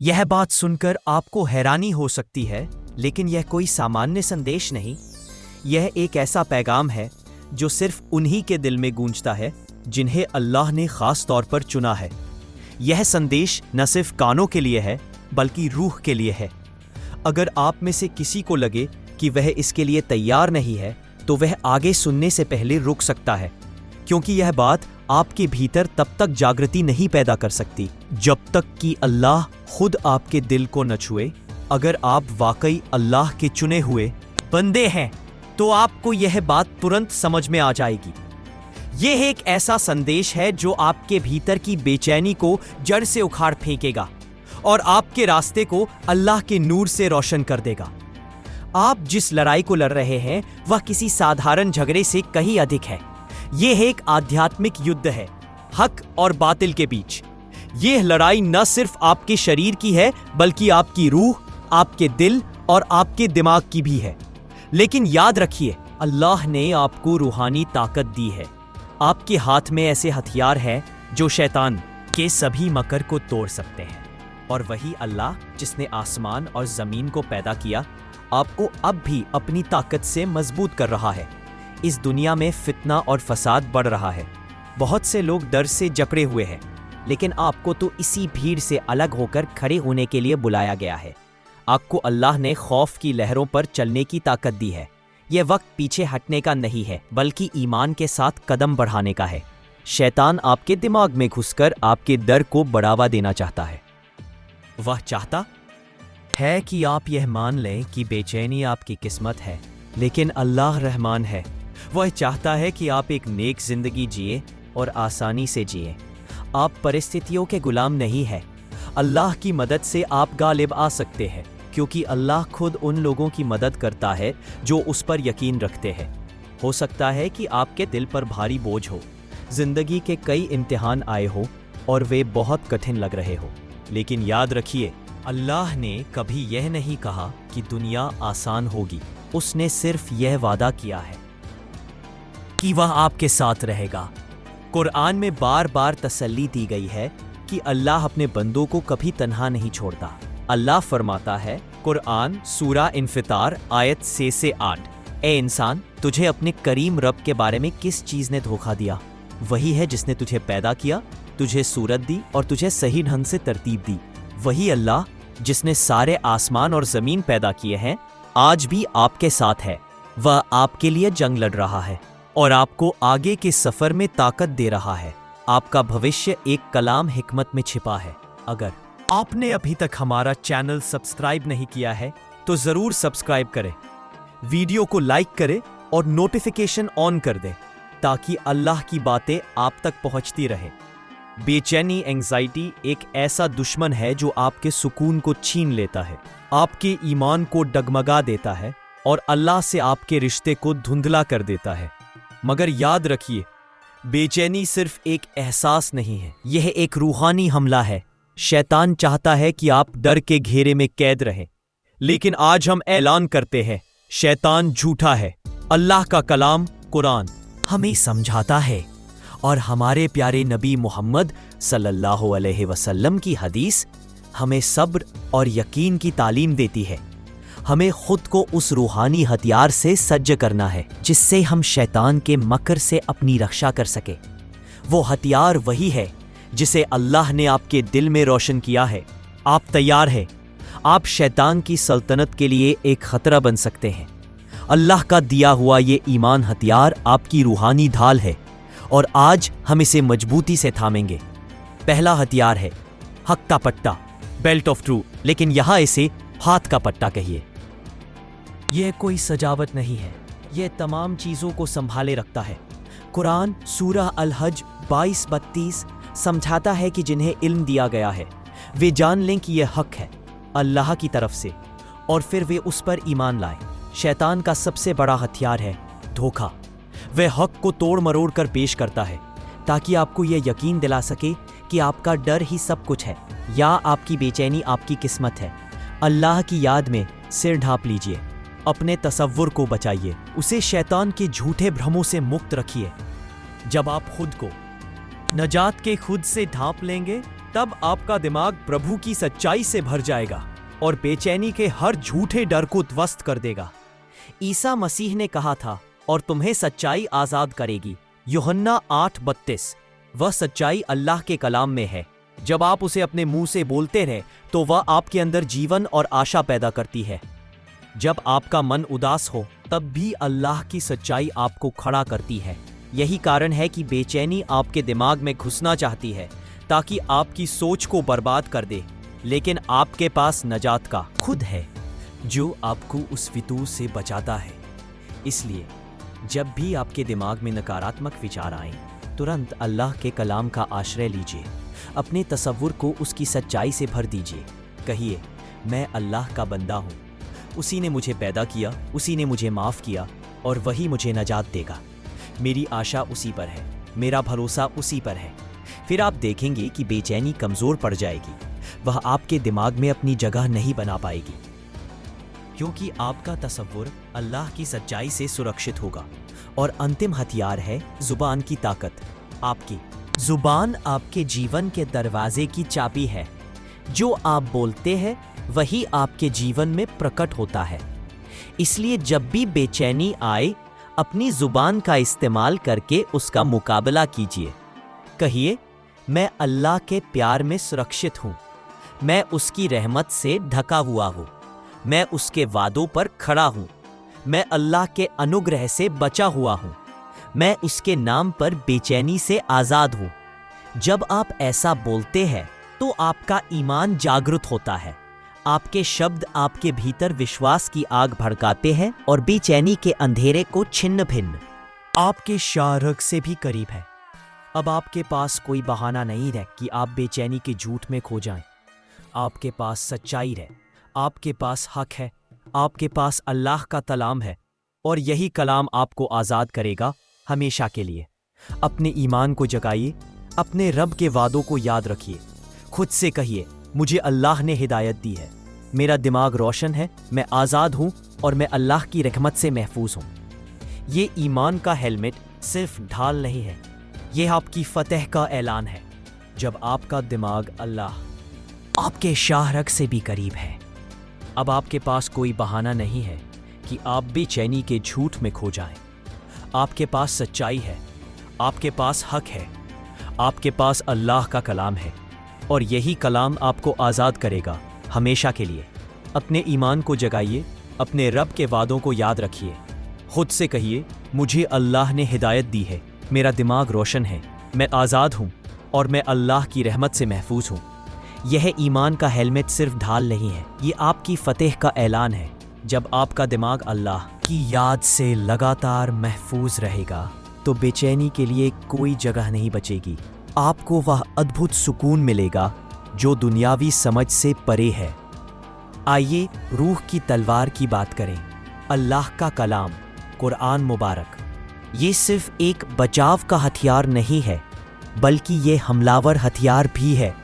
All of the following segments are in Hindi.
यह बात सुनकर आपको हैरानी हो सकती है, लेकिन यह कोई सामान्य संदेश नहीं। यह एक ऐसा पैगाम है जो सिर्फ उन्हीं के दिल में गूंजता है जिन्हें अल्लाह ने खास तौर पर चुना है। यह संदेश न सिर्फ कानों के लिए है, बल्कि रूह के लिए है। अगर आप में से किसी को लगे कि वह इसके लिए तैयार नहीं है, तो वह आगे सुनने से पहले रुक सकता है, क्योंकि यह बात आपके भीतर तब तक जागृति नहीं पैदा कर सकती जब तक कि अल्लाह खुद आपके दिल को न छुए। अगर आप वाकई अल्लाह के चुने हुए बंदे हैं, तो आपको यह बात तुरंत समझ में आ जाएगी। यह एक ऐसा संदेश है जो आपके भीतर की बेचैनी को जड़ से उखाड़ फेंकेगा और आपके रास्ते को अल्लाह के नूर से रोशन कर देगा। आप जिस लड़ाई को लड़ रहे हैं, वह किसी साधारण झगड़े से कहीं अधिक है। यह एक आध्यात्मिक युद्ध है, हक और बातिल के बीच। यह लड़ाई न सिर्फ आपके शरीर की है, बल्कि आपकी रूह, आपके दिल और आपके दिमाग की भी है। लेकिन याद रखिए, अल्लाह ने आपको रूहानी ताकत दी है। आपके हाथ में ऐसे हथियार हैं जो शैतान के सभी मकर को तोड़ सकते हैं। और वही अल्लाह जिसने आसमान और जमीन को पैदा किया, आपको अब भी अपनी ताकत से मजबूत कर रहा है। इस दुनिया में फितना और फसाद बढ़ रहा है। बहुत से लोग डर से जकड़े हुए हैं, लेकिन आपको तो इसी भीड़ से अलग होकर खड़े होने के लिए बुलाया गया है। आपको अल्लाह ने खौफ की लहरों पर चलने की ताकत दी है। यह वक्त पीछे हटने का नहीं है, बल्कि ईमान के साथ कदम बढ़ाने का है। शैतान आपके दिमाग में घुसकर आपके डर को बढ़ावा देना चाहता है। वह चाहता है कि आप यह मान लें कि बेचैनी आपकी किस्मत है, लेकिन अल्लाह रहमान है। वह चाहता है कि आप एक नेक जिंदगी जिए और आसानी से जिए। आप परिस्थितियों के गुलाम नहीं हैं। अल्लाह की मदद से आप गालिब आ सकते हैं, क्योंकि अल्लाह खुद उन लोगों की मदद करता है जो उस पर यकीन रखते हैं। हो सकता है कि आपके दिल पर भारी बोझ हो, जिंदगी के कई इम्तिहान आए हो और वे बहुत कठिन लग रहे हो, लेकिन याद रखिए, अल्लाह ने कभी यह नहीं कहा कि दुनिया आसान होगी। उसने सिर्फ यह वादा किया है कि वह आपके साथ रहेगा। कुरान में बार बार तसल्ली दी गई है कि अल्लाह अपने बंदों को कभी तन्हा नहीं छोड़ता। अल्लाह फरमाता है, कुरान सूरा इन्फितार आयत 6 से 8, ए इंसान, तुझे अपने करीम रब के बारे में किस चीज ने धोखा दिया? वही है जिसने तुझे पैदा किया, तुझे सूरत दी और तुझे सही ढंग से तरतीब दी। वही अल्लाह जिसने सारे आसमान और जमीन पैदा किए हैं, आज भी आपके साथ है। वह आपके लिए जंग लड़ रहा है और आपको आगे के सफर में ताकत दे रहा है। आपका भविष्य एक कलाम हिकमत में छिपा है। अगर आपने अभी तक हमारा चैनल सब्सक्राइब नहीं किया है, तो जरूर सब्सक्राइब करें, वीडियो को लाइक करें और नोटिफिकेशन ऑन कर दें, ताकि अल्लाह की बातें आप तक पहुंचती रहे। बेचैनी, एंजाइटी एक ऐसा दुश्मन है जो आपके सुकून को छीन लेता है, आपके ईमान को डगमगा देता है और अल्लाह से आपके रिश्ते को धुंधला कर देता है। मगर याद रखिए, बेचैनी सिर्फ एक एहसास नहीं है, यह एक रूहानी हमला है। शैतान चाहता है कि आप डर के घेरे में कैद रहें, लेकिन आज हम ऐलान करते हैं, शैतान झूठा है। अल्लाह का कलाम कुरान हमें समझाता है और हमारे प्यारे नबी मोहम्मद सल्लल्लाहु अलैहि वसल्लम की हदीस हमें सब्र और यकीन की तालीम देती है। हमें खुद को उस रूहानी हथियार से सज्ज करना है जिससे हम शैतान के मकर से अपनी रक्षा कर सके। वो हथियार वही है जिसे अल्लाह ने आपके दिल में रोशन किया है। आप तैयार हैं? आप शैतान की सल्तनत के लिए एक खतरा बन सकते हैं। अल्लाह का दिया हुआ ये ईमान हथियार आपकी रूहानी ढाल है और आज हम इसे मजबूती से थामेंगे। पहला हथियार है हक का पट्टा, बेल्ट ऑफ ट्रू, लेकिन यहां इसे हाथ का पट्टा कहिए। यह कोई सजावट नहीं है, यह तमाम चीजों को संभाले रखता है। कुरान सूरह अल हज 22-32 समझाता है कि जिन्हें इल्म दिया गया है, वे जान लें कि यह हक है अल्लाह की तरफ से, और फिर वे उस पर ईमान लाएं। शैतान का सबसे बड़ा हथियार है धोखा। वह हक को तोड़ मरोड़ कर पेश करता है ताकि आपको यह यकीन दिला सके कि आपका डर ही सब कुछ है या आपकी बेचैनी आपकी किस्मत है। अल्लाह की याद में सिर ढांप लीजिए, अपने तसव्वुर को बचाइए, उसे शैतान के झूठे भ्रमों से मुक्त रखिए। जब आप खुद को नजात के खुद से ढांप लेंगे, तब आपका दिमाग प्रभु की सच्चाई से भर जाएगा और बेचैनी के हर झूठे डर को ध्वस्त कर देगा। ईसा मसीह ने कहा था, और तुम्हें सच्चाई आजाद करेगी। यूहन्ना 8:32। वह सच्चाई अल्लाह के कलाम में है। जब आप उसे अपने मुंह से बोलते रहे तो वह आपके अंदर जीवन और आशा पैदा करती है। जब आपका मन उदास हो तब भी अल्लाह की सच्चाई आपको खड़ा करती है। यही कारण है कि बेचैनी आपके दिमाग में घुसना चाहती है ताकि आपकी सोच को बर्बाद कर दे, लेकिन आपके पास नजात का खुद है जो आपको उस फितूर से बचाता है। इसलिए जब भी आपके दिमाग में नकारात्मक विचार आए, तुरंत अल्लाह के कलाम का आश्रय लीजिए। अपने तसव्वुर को उसकी सच्चाई से भर दीजिए। कहिए, मैं अल्लाह का बंदा हूँ, उसी ने मुझे पैदा किया, उसी ने मुझे माफ़ किया और वही मुझे नजात देगा। मेरी आशा उसी पर है, मेरा भरोसा उसी पर है। फिर आप देखेंगे कि बेचैनी कमज़ोर पड़ जाएगी। वह आपके दिमाग में अपनी जगह नहीं बना पाएगी, क्योंकि आपका तसव्वुर अल्लाह की सच्चाई से सुरक्षित होगा। और अंतिम हथियार है जुबान की ताकत। आपकी जुबान आपके जीवन के दरवाजे की चाबी है। जो आप बोलते हैं वही आपके जीवन में प्रकट होता है। इसलिए जब भी बेचैनी आए, अपनी जुबान का इस्तेमाल करके उसका मुकाबला कीजिए। कहिए, मैं अल्लाह के प्यार में सुरक्षित हूँ, मैं उसकी रहमत से ढका हुआ हूँ, मैं उसके वादों पर खड़ा हूँ, मैं अल्लाह के अनुग्रह से बचा हुआ हूँ, मैं उसके नाम पर बेचैनी से आज़ाद हूँ। जब आप ऐसा बोलते हैं तो आपका ईमान जागृत होता है। आपके शब्द आपके भीतर विश्वास की आग भड़काते हैं और बेचैनी के अंधेरे को छिन्न भिन्न आपके शारग से भी करीब है। अब आपके पास कोई बहाना नहीं है कि आप बेचैनी के झूठ में खो जाएं। आपके पास सच्चाई है, आपके पास हक है, आपके पास अल्लाह का कलाम है और यही कलाम आपको आज़ाद करेगा हमेशा के लिए। अपने ईमान को जगाइए, अपने रब के वादों को याद रखिए। खुद से कहिए, मुझे अल्लाह ने हिदायत दी है, मेरा दिमाग रोशन है, मैं आज़ाद हूँ और मैं अल्लाह की रहमत से महफूज हूँ। ये ईमान का हेलमेट सिर्फ ढाल नहीं है, यह आपकी फतह का ऐलान है। जब आपका दिमाग अल्लाह आपके शाहरग से भी करीब है, अब आपके पास कोई बहाना नहीं है कि आप बेचैनी के झूठ में खो जाएं। आपके पास सच्चाई है, आपके पास हक है, आपके पास अल्लाह का कलाम है और यही कलाम आपको आज़ाद करेगा हमेशा के लिए। अपने ईमान को जगाइए, अपने रब के वादों को याद रखिए। खुद से कहिए, मुझे अल्लाह ने हिदायत दी है, मेरा दिमाग रोशन है, मैं आज़ाद हूँ और मैं अल्लाह की रहमत से महफूज हूँ। यह ईमान का हेलमेट सिर्फ ढाल नहीं है, ये आपकी फतेह का ऐलान है। जब आपका दिमाग अल्लाह की याद से लगातार महफूज रहेगा तो बेचैनी के लिए कोई जगह नहीं बचेगी। आपको वह अद्भुत सुकून मिलेगा जो दुनियावी समझ से परे है। आइए रूह की तलवार की बात करें। अल्लाह का कलाम कुरान मुबारक, ये सिर्फ एक बचाव का हथियार नहीं है बल्कि ये हमलावर हथियार भी है।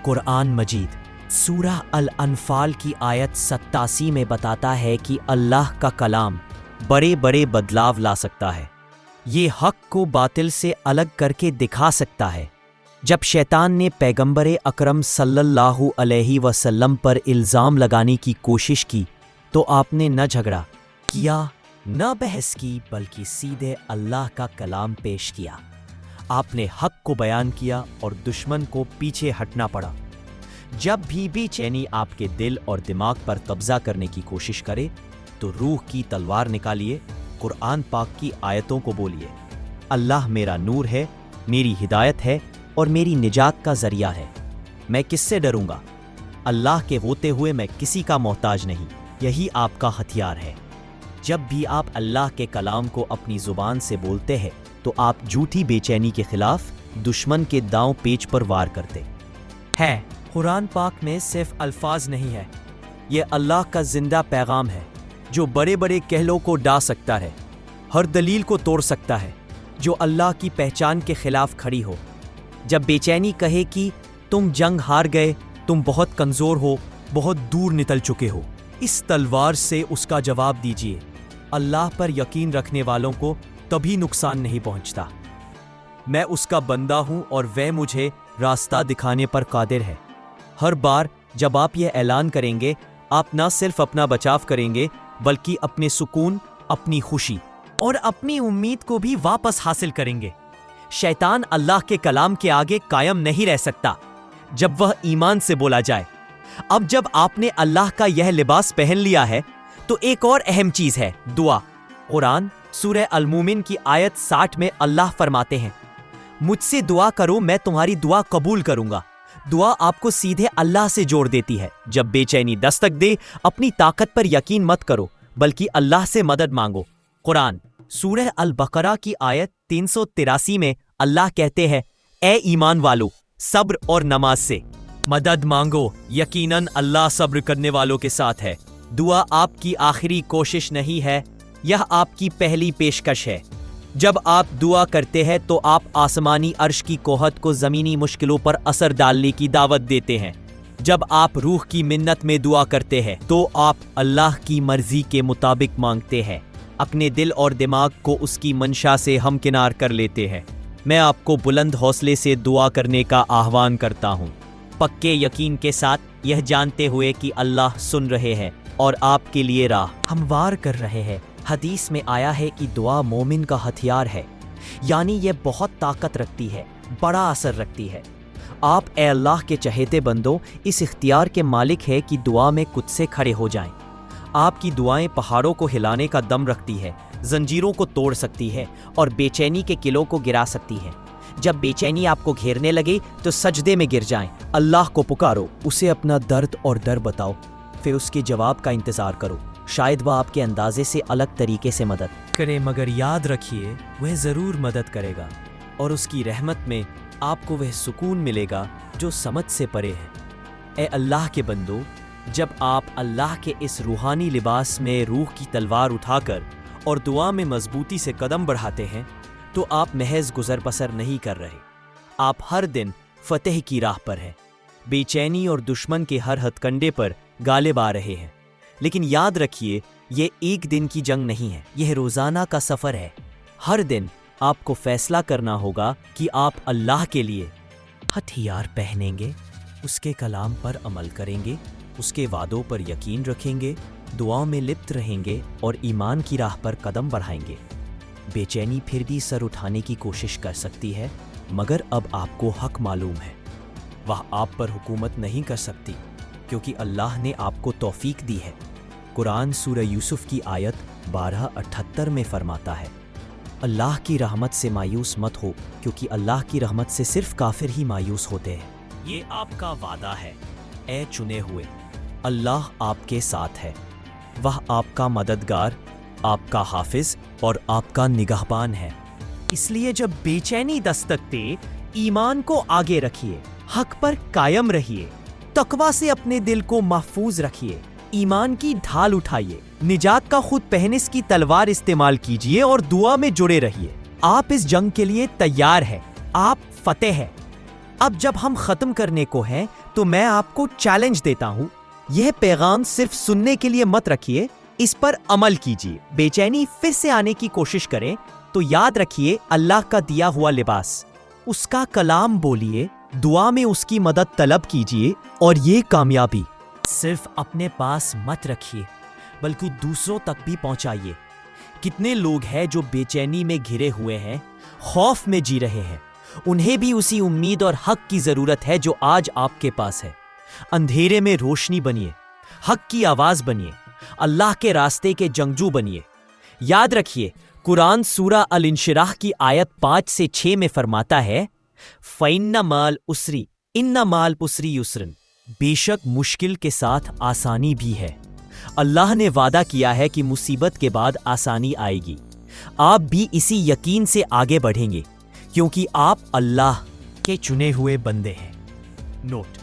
कुरान मजीद सूरह अल अनफाल की आयत 87 में बताता है कि अल्लाह का कलाम बड़े बड़े बदलाव ला सकता है। ये हक को बातिल से अलग करके दिखा सकता है। जब शैतान ने पैगंबर अकरम सल्लल्लाहु अलैहि वसल्लम पर इल्ज़ाम लगाने की कोशिश की तो आपने न झगड़ा किया, न बहस की, बल्कि सीधे अल्लाह का कलाम पेश किया। आपने हक को बयान किया और दुश्मन को पीछे हटना पड़ा। जब भी बेचैनी आपके दिल और दिमाग पर कब्जा करने की कोशिश करे तो रूह की तलवार निकालिए, कुरान पाक की आयतों को बोलिए। अल्लाह मेरा नूर है, मेरी हिदायत है और मेरी निजात का जरिया है। मैं किससे डरूंगा? अल्लाह के होते हुए मैं किसी का मोहताज नहीं। यही आपका हथियार है। जब भी आप अल्लाह के कलाम को अपनी जुबान से बोलते हैं तो आप झूठी बेचैनी के खिलाफ दुश्मन के दांव पेच पर वार करते हैं। कुरान पाक में सिर्फ अल्फाज नहीं है, ये अल्लाह का जिंदा पैगाम है जो बड़े बड़े कहलों को डा सकता है, हर दलील को तोड़ सकता है जो अल्लाह की पहचान के खिलाफ खड़ी हो। जब बेचैनी कहे कि तुम जंग हार गए, तुम बहुत कमज़ोर हो, बहुत दूर निकल चुके हो, इस तलवार से उसका जवाब दीजिए। अल्लाह पर यकीन रखने वालों को कभी नुकसान नहीं पहुंचता। मैं उसका बंदा हूं और वह मुझे रास्ता दिखाने पर कादिर है। हर बार जब आप यह ऐलान करेंगे, आप न सिर्फ अपना बचाव करेंगे बल्कि अपने सुकून, अपनी खुशी और अपनी उम्मीद को भी वापस हासिल करेंगे। शैतान अल्लाह के कलाम के आगे कायम नहीं रह सकता जब वह ईमान से बोला जाए। अब जब आपने अल्लाह का यह लिबास पहन लिया है तो एक और अहम चीज है, दुआ। कुरान सूरह अल-मोमिन की आयत 60 में अल्लाह फरमाते हैं, मुझसे दुआ करो, मैं तुम्हारी दुआ कबूल करूंगा। दुआ आपको सीधे अल्लाह से जोड़ देती है। जब बेचैनी दस्तक दे, अपनी ताकत पर यकीन मत करो बल्कि अल्लाह से मदद मांगो। कुरान सूरह अल-बकरा की आयत 383 में अल्लाह कहते हैं, ए ईमान वालो, सब्र और नमाज से मदद मांगो, यकीनन अल्लाह सब्र करने वालों के साथ है। दुआ आपकी आखिरी कोशिश नहीं है, यह आपकी पहली पेशकश है। जब आप दुआ करते हैं तो आप आसमानी अर्श की कोहत को ज़मीनी मुश्किलों पर असर डालने की दावत देते हैं। जब आप रूह की मिन्नत में दुआ करते हैं तो आप अल्लाह की मर्जी के मुताबिक मांगते हैं, अपने दिल और दिमाग को उसकी मंशा से हमकिनार कर लेते हैं। मैं आपको बुलंद हौसले से दुआ करने का आह्वान करता हूँ, पक्के यकीन के साथ, यह जानते हुए कि अल्लाह सुन रहे हैं और आपके लिए राह हमवार कर रहे हैं। हदीस में आया है कि दुआ मोमिन का हथियार है, यानी यह बहुत ताकत रखती है, बड़ा असर रखती है। आप ए अल्लाह के चहेते बंदों, इस इख्तियार के मालिक है कि दुआ में खुद से खड़े हो जाएं। आपकी दुआएं पहाड़ों को हिलाने का दम रखती है, जंजीरों को तोड़ सकती है और बेचैनी के किलों को गिरा सकती है। जब बेचैनी आपको घेरने लगे तो सजदे में गिर जाएं, अल्लाह को पुकारो, उसे अपना दर्द और डर बताओ, फिर उसके जवाब का इंतजार करो। शायद वह आपके अंदाजे से अलग तरीके से मदद करे, मगर याद रखिए वह ज़रूर मदद करेगा और उसकी रहमत में आपको वह सुकून मिलेगा जो समझ से परे है। ए अल्लाह के बंदो, जब आप अल्लाह के इस रूहानी लिबास में रूह की तलवार उठाकर और दुआ में मजबूती से कदम बढ़ाते हैं तो आप महज गुजर बसर नहीं कर रहे, आप हर दिन फतेह की राह पर हैं। बेचैनी और दुश्मन के हर हथकंडे पर गालिब आ रहे हैं। लेकिन याद रखिए, ये एक दिन की जंग नहीं है, यह रोज़ाना का सफ़र है। हर दिन आपको फैसला करना होगा कि आप अल्लाह के लिए हथियार पहनेंगे, उसके कलाम पर अमल करेंगे, उसके वादों पर यकीन रखेंगे, दुआओं में लिप्त रहेंगे और ईमान की राह पर कदम बढ़ाएंगे। बेचैनी फिर भी सर उठाने की कोशिश कर सकती है, मगर अब आपको हक मालूम है, वह आप पर हुकूमत नहीं कर सकती क्योंकि अल्लाह ने आपको तौफीक दी है। कुरान सूरह यूसुफ की आयत 12:78 में फरमाता है, अल्लाह की रहमत से मायूस मत हो क्योंकि अल्लाह की रहमत से सिर्फ काफिर ही मायूस होते हैं। ये आपका वादा है, ए चुने हुए, अल्लाह आपके साथ है, वह आपका मददगार, आपका हाफिज और आपका निगहबान है। इसलिए जब बेचैनी दस्तक दे, ईमान को आगे रखिए, हक पर कायम रहिए, तकवा से अपने दिल को महफूज रखिए, ईमान की ढाल उठाइए, निजात का खुद पहनिस की तलवार इस्तेमाल कीजिए और दुआ में जुड़े रहिए। आप इस जंग के लिए तैयार हैं, आप फतेह हैं। अब जब हम खत्म करने को हैं तो मैं आपको चैलेंज देता हूँ, यह पैगाम सिर्फ सुनने के लिए मत रखिए, इस पर अमल कीजिए। बेचैनी फिर से आने की कोशिश करें तो याद रखिए अल्लाह का दिया हुआ लिबास, उसका कलाम बोलिए, दुआ में उसकी मदद तलब कीजिए और ये कामयाबी सिर्फ अपने पास मत रखिए बल्कि दूसरों तक भी पहुंचाइए। कितने लोग हैं जो बेचैनी में घिरे हुए हैं, खौफ में जी रहे हैं, उन्हें भी उसी उम्मीद और हक की जरूरत है जो आज आपके पास है। अंधेरे में रोशनी बनिए, हक की आवाज बनिए, अल्लाह के रास्ते के जंगजू बनिए। याद रखिए, कुरान सूरा अल-इंशिराह की आयत 5 से 6 में फरमाता है, फ़इन्ना माल उसरी इन्ना माल उसरी युस्रन, बेशक मुश्किल के साथ आसानी भी है। अल्लाह ने वादा किया है कि मुसीबत के बाद आसानी आएगी। आप भी इसी यकीन से आगे बढ़ेंगे क्योंकि आप अल्लाह के चुने हुए बंदे हैं। नोट: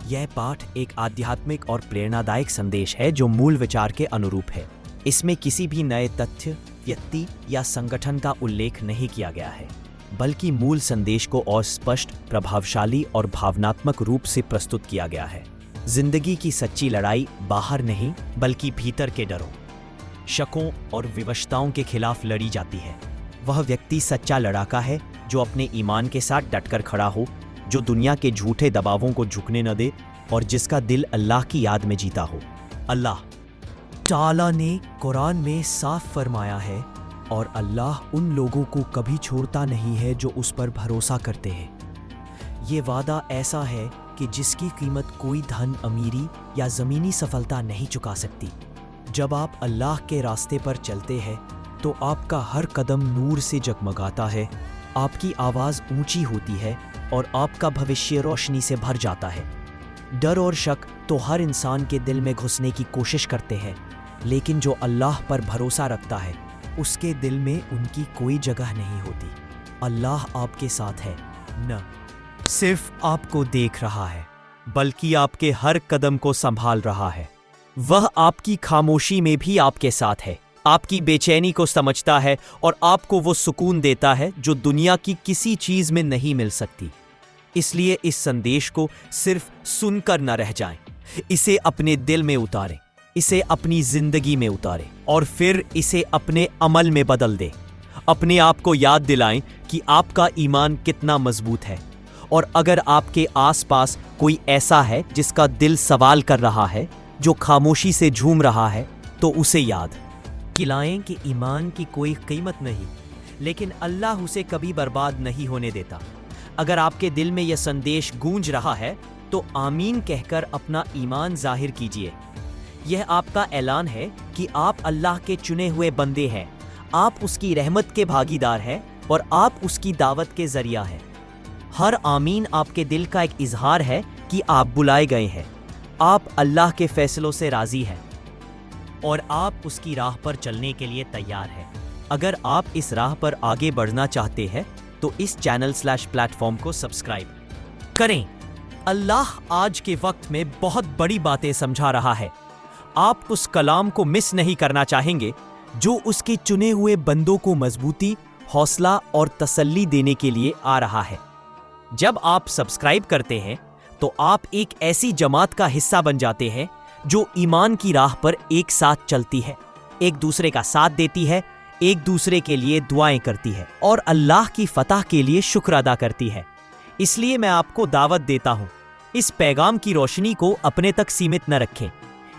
यह पाठ एक आध्यात्मिक और प्रेरणादायक संदेश है जो मूल विचार के अनुरूप है। इसमें किसी भी नए तथ्य, व्यक्ति या संगठन का उल्लेख नहीं किया गया है, बल्कि मूल संदेश को और स्पष्ट, प्रभावशाली और भावनात्मक रूप से प्रस्तुत किया गया है। जिंदगी की सच्ची लड़ाई बाहर नहीं बल्कि भीतर के डरों, शकों और विवशताओं के खिलाफ लड़ी जाती है। वह व्यक्ति सच्चा लड़ाका है जो अपने ईमान के साथ डटकर खड़ा हो, जो दुनिया के झूठे दबावों को झुकने न दे और जिसका दिल अल्लाह की याद में जीता हो। अल्लाह ताला ने कुरान में साफ फरमाया है, और अल्लाह उन लोगों को कभी छोड़ता नहीं है जो उस पर भरोसा करते हैं। ये वादा ऐसा है कि जिसकी कीमत कोई धन, अमीरी या ज़मीनी सफलता नहीं चुका सकती। जब आप अल्लाह के रास्ते पर चलते हैं तो आपका हर कदम नूर से जगमगाता है, आपकी आवाज़ ऊंची होती है और आपका भविष्य रोशनी से भर जाता है। डर और शक तो हर इंसान के दिल में घुसने की कोशिश करते हैं, लेकिन जो अल्लाह पर भरोसा रखता है उसके दिल में उनकी कोई जगह नहीं होती। अल्लाह आपके साथ है, न सिर्फ आपको देख रहा है बल्कि आपके हर कदम को संभाल रहा है। वह आपकी खामोशी में भी आपके साथ है, आपकी बेचैनी को समझता है और आपको वो सुकून देता है जो दुनिया की किसी चीज में नहीं मिल सकती। इसलिए इस संदेश को सिर्फ सुनकर न रह जाएं, इसे अपने दिल में उतारें, इसे अपनी जिंदगी में उतारें और फिर इसे अपने अमल में बदल दें। अपने आप को याद दिलाएं कि आपका ईमान कितना मजबूत है, और अगर आपके आसपास कोई ऐसा है जिसका दिल सवाल कर रहा है, जो खामोशी से झूम रहा है, तो उसे याद दिलाएं कि ईमान की कोई कीमत नहीं, लेकिन अल्लाह उसे कभी बर्बाद नहीं होने देता। अगर आपके दिल में यह संदेश गूंज रहा है तो आमीन कहकर अपना ईमान जाहिर कीजिए। यह आपका ऐलान है कि आप अल्लाह के चुने हुए बंदे हैं, आप उसकी रहमत के भागीदार हैं और आप उसकी दावत के जरिया हैं। हर आमीन आपके दिल का एक इजहार है कि आप बुलाए गए हैं, आप अल्लाह के फैसलों से राजी हैं और आप उसकी राह पर चलने के लिए तैयार हैं। अगर आप इस राह पर आगे बढ़ना चाहते हैं तो इस चैनल/प्लेटफॉर्म को सब्सक्राइब करें। अल्लाह आज के वक्त में बहुत बड़ी बातें समझा रहा है। आप उस कलाम को मिस नहीं करना चाहेंगे जो उसके चुने हुए बंदों को मजबूती, हौसला और तसल्ली देने के लिए आ रहा है। जब आप सब्सक्राइब करते हैं तो आप एक ऐसी जमात का हिस्सा बन जाते हैं जो ईमान की राह पर एक साथ चलती है, एक दूसरे का साथ देती है, एक दूसरे के लिए दुआएं करती है और अल्लाह की फतह के लिए शुक्र अदा करती है। इसलिए मैं आपको दावत देता हूं, इस पैगाम की रोशनी को अपने तक सीमित न रखें,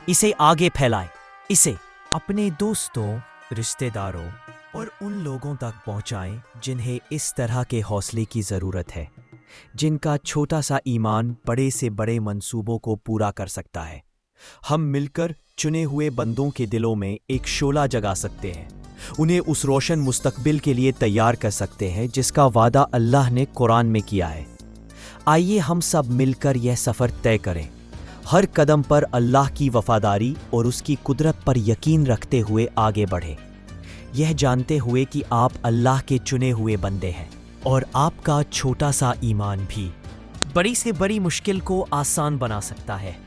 इसे आगे फैलाएं, इसे अपने दोस्तों, रिश्तेदारों और उन लोगों तक पहुंचाएं जिन्हें इस तरह के हौसले की जरूरत है, जिनका छोटा सा ईमान बड़े से बड़े मंसूबों को पूरा कर सकता है। हम मिलकर चुने हुए बंदों के दिलों में एक शोला जगा सकते हैं, उन्हें उस रोशन मुस्तकबिल के लिए तैयार कर सकते हैं जिसका वादा अल्लाह ने कुरान में किया है। आइए हम सब मिलकर यह सफ़र तय करें, हर कदम पर अल्लाह की वफादारी और उसकी कुदरत पर यकीन रखते हुए आगे बढ़ें, यह जानते हुए कि आप अल्लाह के चुने हुए बंदे हैं और आपका छोटा सा ईमान भी बड़ी से बड़ी मुश्किल को आसान बना सकता है।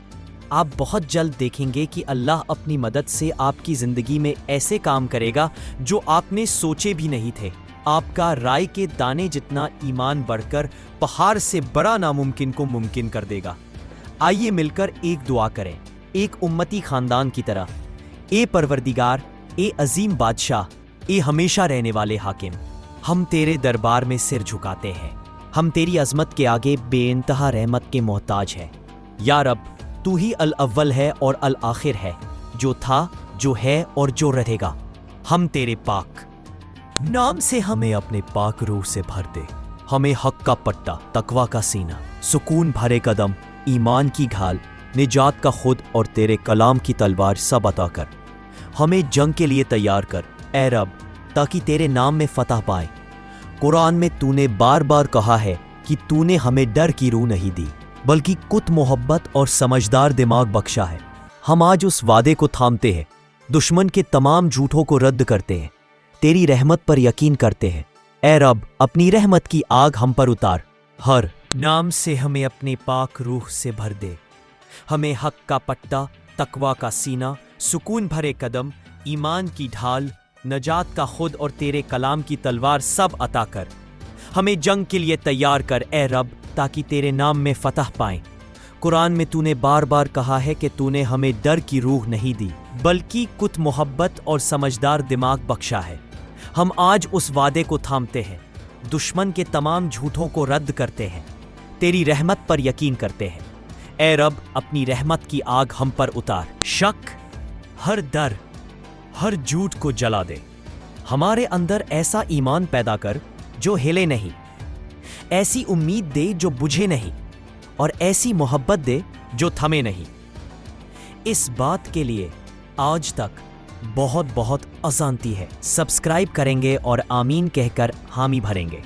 आप बहुत जल्द देखेंगे कि अल्लाह अपनी मदद से आपकी ज़िंदगी में ऐसे काम करेगा जो आपने सोचे भी नहीं थे। आपका राई के दाने जितना ईमान बढ़कर पहाड़ से बड़ा नामुमकिन को मुमकिन कर देगा। आइए मिलकर एक दुआ करें, एक उम्मती खानदान की तरह। ए परवरदिगार, ए अजीम बादशाह, ए हमेशा रहने वाले हाकिम, हम तेरे दरबार में सिर झुकाते हैं। हम तेरी अजमत के आगे बेइंतहा रहमत के मोहताज हैं। या रब, तू ही अल अव्वल है और अल आखिर है, जो था, जो है और जो रहेगा। हम तेरे पाक नाम से हमें अपने पाक रूह से भर दे। हमें हक का पट्टा, तकवा का सीना, सुकून भरे कदम, ईमान की ढाल, निजात का खुद और तेरे कलाम की तलवार सब अता कर। हमें जंग के लिए तैयार कर ए रब, ताकि तेरे नाम में फतह पाए। कुरान में तूने बार बार कहा है कि तूने हमें डर की रूह नहीं दी, बल्कि कुत मोहब्बत और समझदार दिमाग बख्शा है। हम आज उस वादे को थामते हैं, दुश्मन के तमाम झूठों को रद्द करते हैं, तेरी रहमत पर यकीन करते हैं। ए रब, अपनी रहमत की आग हम पर उतार, हर नाम से हमें अपने पाक रूह से भर दे। हमें हक का पट्टा, तकवा का सीना, सुकून भरे कदम, ईमान की ढाल, नजात का खुद और तेरे कलाम की तलवार सब अता कर। हमें जंग के लिए तैयार कर ए रब, ताकि तेरे नाम में फतह पाएं। कुरान में तूने बार बार कहा है कि तूने हमें डर की रूह नहीं दी, बल्कि कुत मोहब्बत और समझदार दिमाग बख्शा है। हम आज उस वादे को थामते हैं, दुश्मन के तमाम झूठों को रद्द करते हैं, तेरी रहमत पर यकीन करते हैं। ए रब, अपनी रहमत की आग हम पर उतार। शक, हर डर, हर झूठ को जला दे। हमारे अंदर ऐसा ईमान पैदा कर जो हिले नहीं, ऐसी उम्मीद दे जो बुझे नहीं, और ऐसी मोहब्बत दे जो थमे नहीं। इस बात के लिए आज तक बहुत बहुत अशांति है। सब्सक्राइब करेंगे और आमीन कहकर हामी भरेंगे।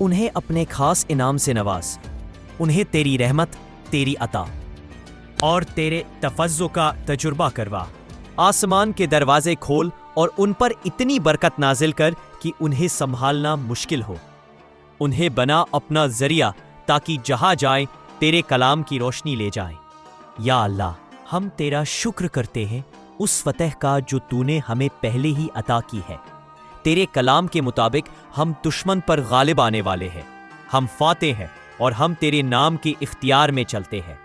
उन्हें अपने खास इनाम से नवाज। उन्हें तेरी रहमत, तेरी अता और तेरे तफज्जो का तजुर्बा करवा। आसमान के दरवाजे खोल और उन पर इतनी बरकत नाजिल कर कि उन्हें संभालना मुश्किल हो। उन्हें बना अपना जरिया ताकि जहां जाए तेरे कलाम की रोशनी ले जाए। या अल्लाह, हम तेरा शुक्र करते हैं उस फतह का जो तूने हमें पहले ही अता की है। तेरे कलाम के मुताबिक हम दुश्मन पर गालिब आने वाले हैं। हम फाते हैं और हम तेरे नाम के इख्तियार में चलते हैं।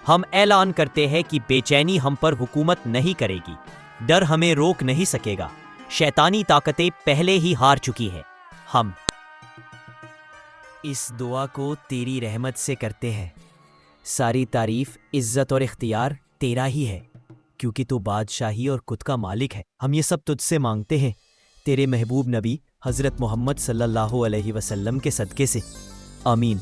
हम ऐलान करते हैं कि बेचैनी हम पर हुकूमत नहीं करेगी, डर हमें रोक नहीं सकेगा। शैतानी ताकतें पहले ही हार चुकी है। हम इस दुआ को तेरी रहमत से करते हैं। सारी तारीफ, इज्जत और इख्तियार तेरा ही है, क्योंकि तू बादशाही और खुद का मालिक है। हम ये सब तुझसे मांगते हैं तेरे महबूब नबी हज़रत मोहम्मद सल्लल्लाहु अलैहि वसल्लम के सदक़े से। आमीन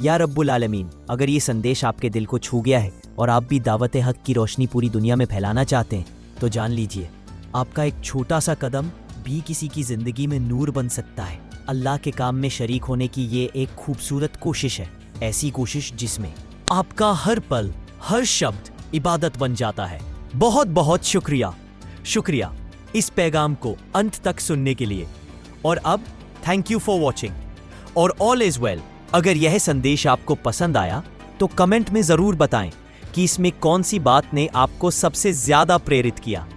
या रब्बुल आलमीन। अगर ये संदेश आपके दिल को छू गया है और आप भी दावत हक की रोशनी पूरी दुनिया में फैलाना चाहते हैं, तो जान लीजिए आपका एक छोटा सा कदम भी किसी की ज़िंदगी में नूर बन सकता है। अल्लाह के काम में शरीक होने की ये एक खूबसूरत कोशिश है। ऐसी कोशिश जिसमें आपका हर पल, हर शब्द इबादत बन जाता है। बहुत बहुत शुक्रिया, शुक्रिया इस पैगाम को अंत तक सुनने के लिए। और अब थैंक यू फॉर वॉचिंग और ऑल इज वेल। अगर यह संदेश आपको पसंद आया तो कमेंट में ज़रूर बताएं कि इसमें कौन सी बात ने आपको सबसे ज़्यादा प्रेरित किया।